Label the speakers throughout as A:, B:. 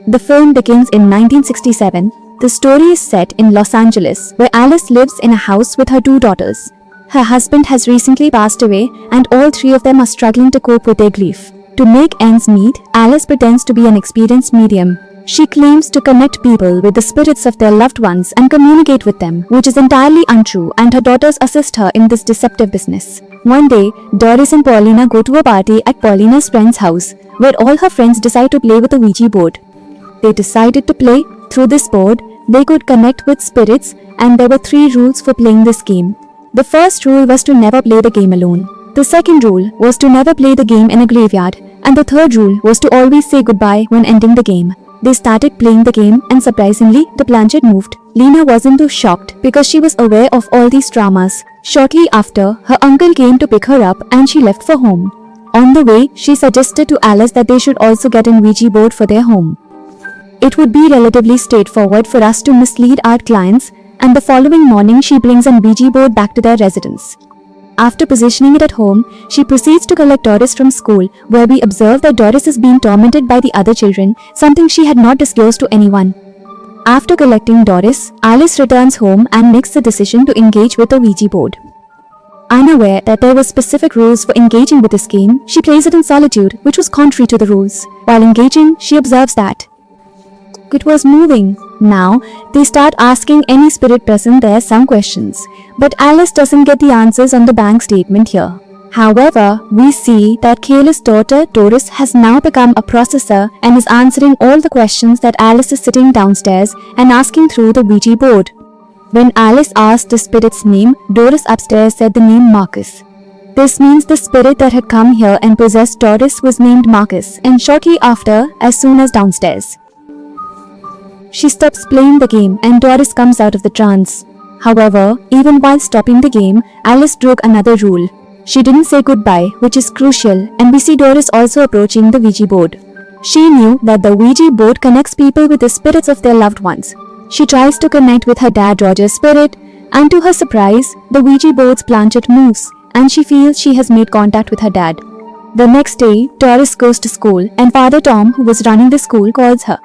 A: The film begins in 1967. The story is set in Los Angeles, where Alice lives in a house with her two daughters. Her husband has recently passed away, and all three of them are struggling to cope with their grief. To make ends meet, Alice pretends to be an experienced medium. She claims to connect people with the spirits of their loved ones and communicate with them, which is entirely untrue, and her daughters assist her in this deceptive business. One day, Doris and Paulina go to a party at Paulina's friend's house, where all her friends decide to play with a Ouija board. They decided to play. Through this board, they could connect with spirits, and there were 3 rules for playing this game. The first rule was to never play the game alone. The second rule was to never play the game in a graveyard, and the third rule was to always say goodbye when ending the game. They started playing the game, and surprisingly, the planchette moved. Lena wasn't too shocked because she was aware of all these dramas. Shortly after, her uncle came to pick her up and she left for home. On the way, she suggested to Alice that they should also get an Ouija board for their home. It would be relatively straightforward for us to mislead our clients, and the following morning she brings an Ouija board back to their residence. After positioning it at home, she proceeds to collect Doris from school, where we observe that Doris is being tormented by the other children, something she had not disclosed to anyone. After collecting Doris, Alice returns home and makes the decision to engage with the Ouija board. Unaware that there were specific rules for engaging with this game, she plays it in solitude, which was contrary to the rules. While engaging, she observes that it was moving. Now, they start asking any spirit present there some questions, but Alice doesn't get the answers on the bank statement here. However, we see that Kayla's daughter Doris has now become a processor and is answering all the questions that Alice is sitting downstairs and asking through the Ouija board. When Alice asked the spirit's name, Doris upstairs said the name Marcus. This means the spirit that had come here and possessed Doris was named Marcus, and shortly after, as soon as downstairs, she stops playing the game and Doris comes out of the trance. However, even while stopping the game, Alice broke another rule. She didn't say goodbye, which is crucial, and we see Doris also approaching the Ouija board. She knew that the Ouija board connects people with the spirits of their loved ones. She tries to connect with her dad Roger's spirit, and to her surprise, the Ouija board's planchette moves, and she feels she has made contact with her dad. The next day, Doris goes to school, and Father Tom, who was running the school, calls her.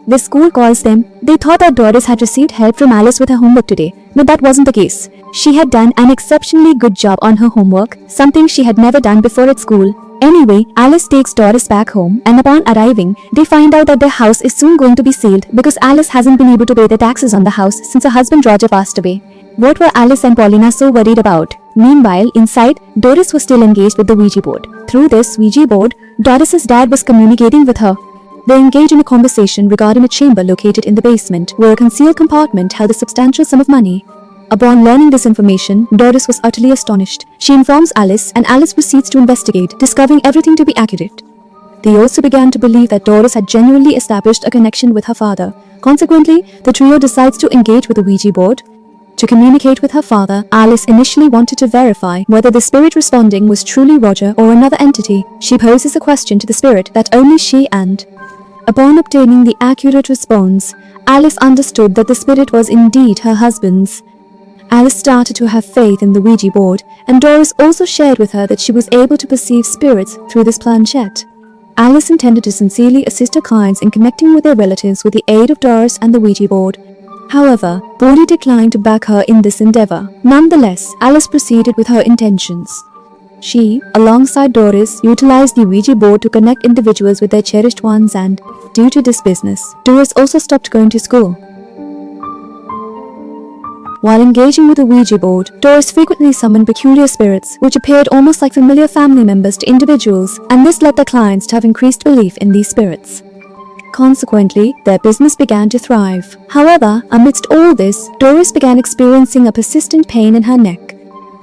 A: The school calls them. They thought that Doris had received help from Alice with her homework today, but that wasn't the case. She had done an exceptionally good job on her homework, something she had never done before at school. Anyway, Alice takes Doris back home, and upon arriving, they find out that their house is soon going to be sealed because Alice hasn't been able to pay the taxes on the house since her husband Roger passed away. What were Alice and Paulina so worried about? Meanwhile, inside, Doris was still engaged with the Ouija board. Through this Ouija board, Doris's dad was communicating with her. They engage in a conversation regarding a chamber located in the basement, where a concealed compartment held a substantial sum of money. Upon learning this information, Doris was utterly astonished. She informs Alice, and Alice proceeds to investigate, discovering everything to be accurate. They also began to believe that Doris had genuinely established a connection with her father. Consequently, the trio decides to engage with the Ouija board. To communicate with her father, Alice initially wanted to verify whether the spirit responding was truly Roger or another entity. She poses a question to the spirit that only she and upon obtaining the accurate response, Alice understood that the spirit was indeed her husband's. Alice started to have faith in the Ouija board, and Doris also shared with her that she was able to perceive spirits through this planchette. Alice intended to sincerely assist her clients in connecting with their relatives with the aid of Doris and the Ouija board. However, Bodhi declined to back her in this endeavor. Nonetheless, Alice proceeded with her intentions. She, alongside Doris, utilized the Ouija board to connect individuals with their cherished ones, and, due to this business, Doris also stopped going to school. While engaging with the Ouija board, Doris frequently summoned peculiar spirits, which appeared almost like familiar family members to individuals, and this led their clients to have increased belief in these spirits. Consequently, their business began to thrive. However, amidst all this, Doris began experiencing a persistent pain in her neck.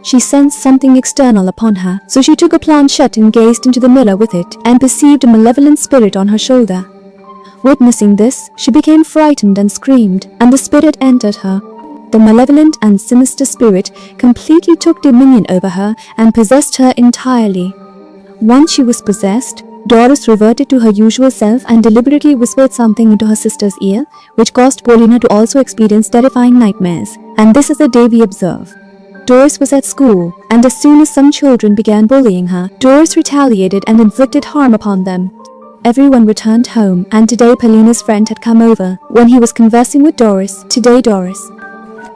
A: She sensed something external upon her, so she took a planchette and gazed into the mirror with it and perceived a malevolent spirit on her shoulder. Witnessing this, she became frightened and screamed, and the spirit entered her. The malevolent and sinister spirit completely took dominion over her and possessed her entirely. Once she was possessed, Doris reverted to her usual self and deliberately whispered something into her sister's ear, which caused Paulina to also experience terrifying nightmares, and this is the day we observe. Doris was at school, and as soon as some children began bullying her, Doris retaliated and inflicted harm upon them. everyone returned home, and today Paulina's friend had come over. When he was conversing with Doris,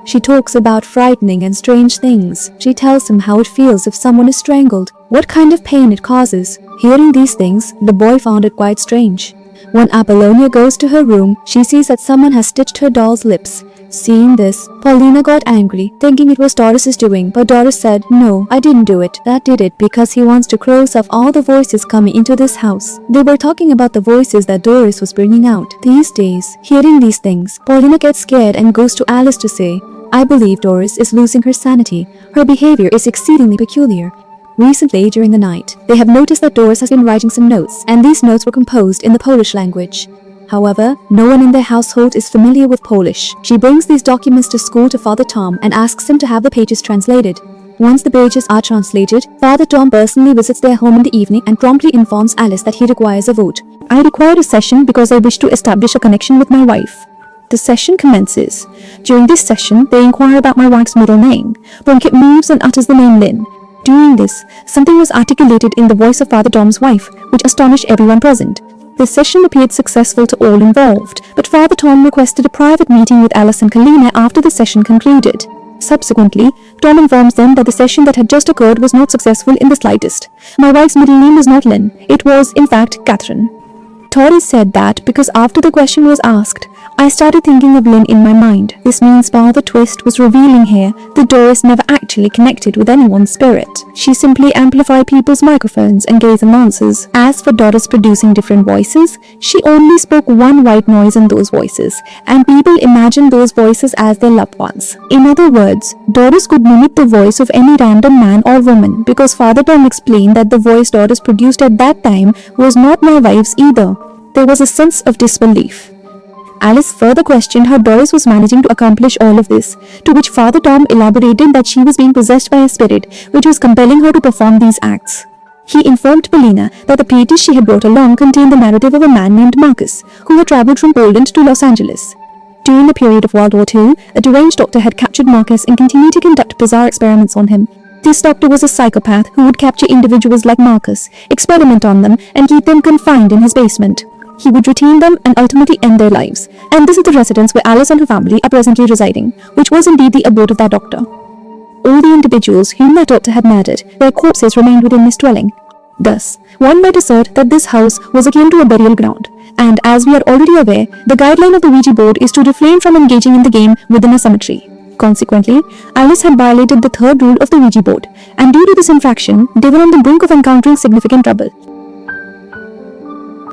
A: she talks about frightening and strange things. She tells him how it feels if someone is strangled, what kind of pain it causes. Hearing these things, the boy found it quite strange. When Apollonia goes to her room, she sees that someone has stitched her doll's lips. Seeing this, Paulina got angry, thinking it was Doris's doing, but Doris said, "No, I didn't do it. Dad did it because he wants to close off all the voices coming into this house." They were talking about the voices that Doris was bringing out. These days, hearing these things, Paulina gets scared and goes to Alice to say, "I believe Doris is losing her sanity. Her behavior is exceedingly peculiar." Recently, during the night, they have noticed that Doris has been writing some notes, and these notes were composed in the Polish language. However, no one in their household is familiar with Polish. She brings these documents to school to Father Tom and asks him to have the pages translated. Once the pages are translated, Father Tom personally visits their home in the evening and promptly informs Alice that he requires a vote. "I require a session because I wish to establish a connection with my wife." The session commences. During this session, they inquire about my wife's middle name. Plunkett moves and utters the name Lynn. During this, something was articulated in the voice of Father Tom's wife, which astonished everyone present. The session appeared successful to all involved, but Father Tom requested a private meeting with Alice and Kalina after the session concluded. Subsequently, Tom informs them that the session that had just occurred was not successful in the slightest. My wife's middle name was not Lynn, it was, in fact, Catherine. Doris said that because after the question was asked, I started thinking of Lynn in my mind. This means Father Twist was revealing here that Doris never actually connected with anyone's spirit. She simply amplified people's microphones and gave them answers. As for Doris producing different voices, she only spoke one white noise in those voices, and people imagined those voices as their loved ones. In other words, Doris could mimic the voice of any random man or woman, because Father Tom explained that the voice Doris produced at that time was not my wife's either. There was a sense of disbelief. Alice further questioned how Doris was managing to accomplish all of this, to which Father Tom elaborated that she was being possessed by a spirit which was compelling her to perform these acts. He informed Paulina that the pages she had brought along contained the narrative of a man named Marcus, who had travelled from Poland to Los Angeles. During the period of World War II, a deranged doctor had captured Marcus and continued to conduct bizarre experiments on him. This doctor was a psychopath who would capture individuals like Marcus, experiment on them, and keep them confined in his basement. He would retain them and ultimately end their lives. And this is the residence where Alice and her family are presently residing, which was indeed the abode of that doctor. All the individuals whom that doctor had murdered, their corpses remained within this dwelling. Thus, one might assert that this house was akin to a burial ground. And as we are already aware, the guideline of the Ouija board is to refrain from engaging in the game within a cemetery. Consequently, Alice had violated the third rule of the Ouija board, and due to this infraction, they were on the brink of encountering significant trouble.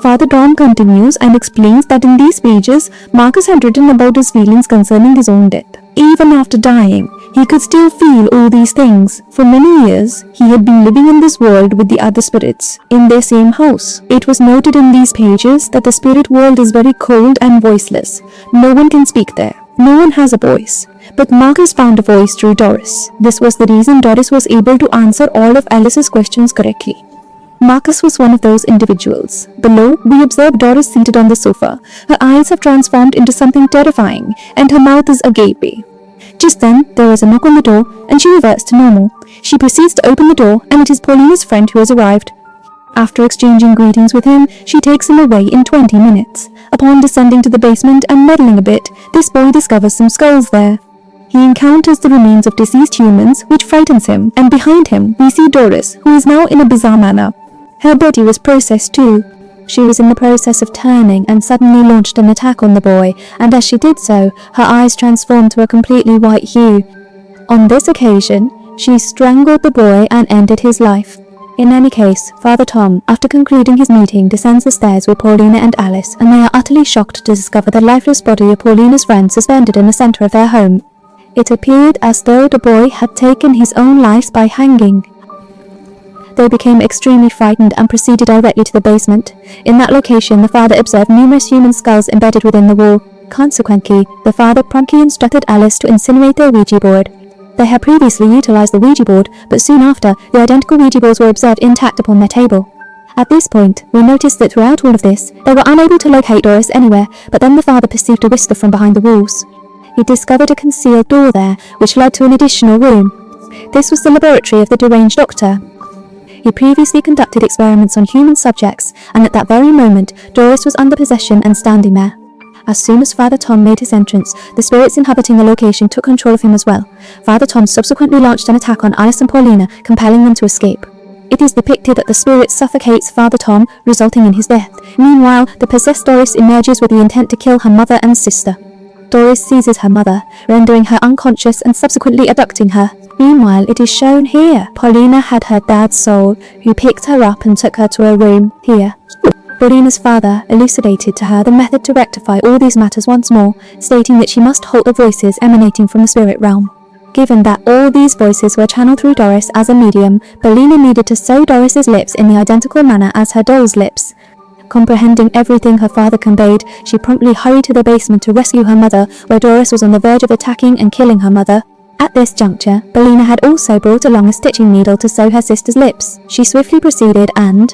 A: Father Tom continues and explains that in these pages, Marcus had written about his feelings concerning his own death. Even after dying, he could still feel all these things. For many years, he had been living in this world with the other spirits, in their same house. It was noted in these pages that the spirit world is very cold and voiceless. No one can speak there. No one has a voice. But Marcus found a voice through Doris. This was the reason Doris was able to answer all of Alice's questions correctly. Marcus was one of those individuals. Below, we observe Doris seated on the sofa. Her eyes have transformed into something terrifying, and her mouth is agape. Just then, there is a knock on the door, and she reverts to normal. She proceeds to open the door, and it is Paulina's friend who has arrived. After exchanging greetings with him, she takes him away in 20 minutes. Upon descending to the basement and meddling a bit, this boy discovers some skulls there. He encounters the remains of deceased humans, which frightens him, and behind him, we see Doris, who is now in a bizarre manner. Her body was processed too. She was in the process of turning and suddenly launched an attack on the boy, and as she did so, her eyes transformed to a completely white hue. On this occasion, she strangled the boy and ended his life. In any case, Father Tom, after concluding his meeting, descends the stairs with Paulina and Alice, and they are utterly shocked to discover the lifeless body of Paulina's friend suspended in the center of their home. It appeared as though the boy had taken his own life by hanging. They became extremely frightened and proceeded directly to the basement. In that location, the father observed numerous human skulls embedded within the wall. Consequently, the father promptly instructed Alice to incinerate their Ouija board. They had previously utilized the Ouija board, but soon after, the identical Ouija boards were observed intact upon their table. At this point, we noticed that throughout all of this, they were unable to locate Doris anywhere, but then the father perceived a whisper from behind the walls. He discovered a concealed door there, which led to an additional room. This was the laboratory of the deranged doctor. He previously conducted experiments on human subjects, and at that very moment, Doris was under possession and standing there. As soon as Father Tom made his entrance, the spirits inhabiting the location took control of him as well. Father Tom subsequently launched an attack on Alice and Paulina, compelling them to escape. It is depicted that the spirit suffocates Father Tom, resulting in his death. Meanwhile, the possessed Doris emerges with the intent to kill her mother and sister. Doris seizes her mother, rendering her unconscious and subsequently abducting her. Meanwhile, it is shown here, Paulina had her dad's soul, who picked her up and took her to a room here. Paulina's father elucidated to her the method to rectify all these matters once more, stating that she must halt the voices emanating from the spirit realm. Given that all these voices were channeled through Doris as a medium, Paulina needed to sew Doris's lips in the identical manner as her doll's lips. Comprehending everything her father conveyed, she promptly hurried to the basement to rescue her mother, where Doris was on the verge of attacking and killing her mother. At this juncture, Paulina had also brought along a stitching needle to sew her sister's lips. She swiftly proceeded and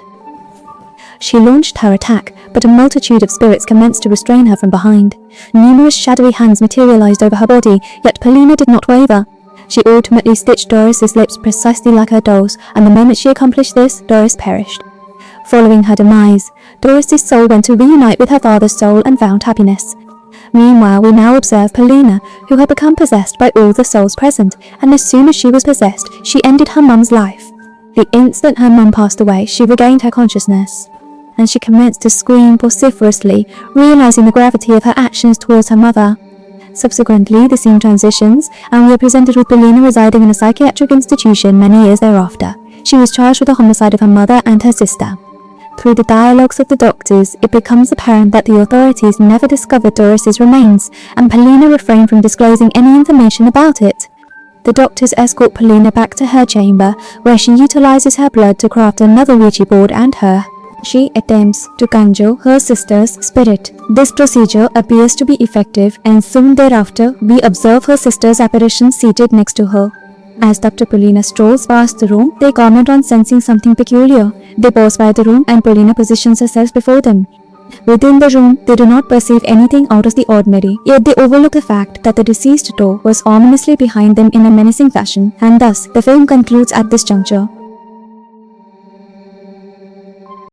A: she launched her attack, but a multitude of spirits commenced to restrain her from behind. Numerous shadowy hands materialized over her body, yet Paulina did not waver. She ultimately stitched Doris's lips precisely like her doll's, and the moment she accomplished this, Doris perished. Following her demise, Doris's soul went to reunite with her father's soul and found happiness. Meanwhile, we now observe Paulina, who had become possessed by all the souls present, and as soon as she was possessed, she ended her mum's life. The instant her mum passed away, she regained her consciousness, and she commenced to scream vociferously, realizing the gravity of her actions towards her mother. Subsequently, the scene transitions, and we are presented with Paulina residing in a psychiatric institution many years thereafter. She was charged with the homicide of her mother and her sister. Through the dialogues of the doctors, it becomes apparent that the authorities never discovered Doris's remains, and Paulina refrained from disclosing any information about it. The doctors escort Paulina back to her chamber, where she utilizes her blood to craft another Ouija board and her. She attempts to conjure her sister's spirit. This procedure appears to be effective, and soon thereafter, we observe her sister's apparition seated next to her. As Dr. Paulina strolls past the room, they comment on sensing something peculiar. They pause by the room and Paulina positions herself before them. Within the room, they do not perceive anything out of the ordinary, yet they overlook the fact that the deceased door was ominously behind them in a menacing fashion, and thus the film concludes at this juncture.